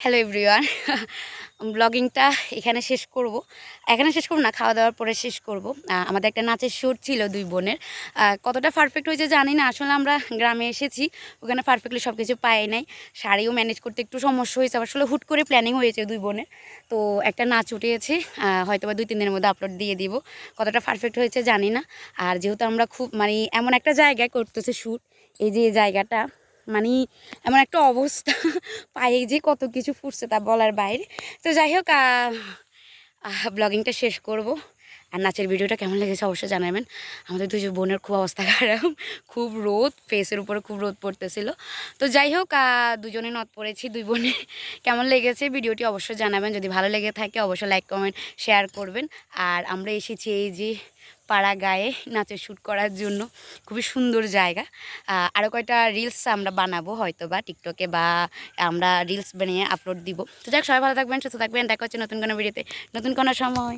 Hello everyone. ব্লগিংটা এখানে শেষ করব না, খাওয়া দাওয়ার পরে শেষ করব। আমাদের একটা নাচের শ্যুট ছিল দুই বোনের। কতটা পারফেক্ট হয়েছে জানি না, আসলে আমরা গ্রামে এসেছি, ওখানে পারফেক্টলি সব কিছু পাই নাই। শাড়িও ম্যানেজ করতে একটু সমস্যা হয়েছে, আসলে হুট করে প্ল্যানিং হয়েছে দুই বোনের। তো একটা নাচ উঠিয়েছে, হয়তো বা 2-3 দিনের মধ্যে আপলোড দিয়ে দিব। কতটা পারফেক্ট হয়েছে জানি না। আর যেহেতু আমরা খুব এমন একটা জায়গায় করতেছে শ্যুট, এই যে জায়গাটা এমন একটা অবস্থা, পায়ে যে কত কিছু ফুটছে তা বলার বাইরে। তো যাই হোক, ব্লগিংটা শেষ করব। আর নাচের ভিডিওটা কেমন লেগেছে অবশ্যই জানাবেন। আমাদের দুজন বোনের খুব অবস্থা খারাপ, খুব রোদ, ফেসের উপরে খুব রোদ পড়তেছিল। তো যাই হোক, দুজনে নথ পড়েছি দুই বোনে। কেমন লেগেছে ভিডিওটি অবশ্যই জানাবেন। যদি ভালো লেগে থাকে অবশ্যই লাইক কমেন্ট শেয়ার করবেন। আর আমরা এসেছি এই যে পাড়া গায়ে নাচের শ্যুট করার জন্য, খুবই সুন্দর জায়গা। আরও কয়টা রিলস আমরা বানাবো হয়তো বা টিকটকে, বা আমরা রিলস বানিয়ে আপলোড দিব। তো যাক, সবাই ভালো থাকবেন, সুস্থ থাকবেন। দেখা হচ্ছে নতুন কোনো ভিডিওতে, নতুন কোনো সময়।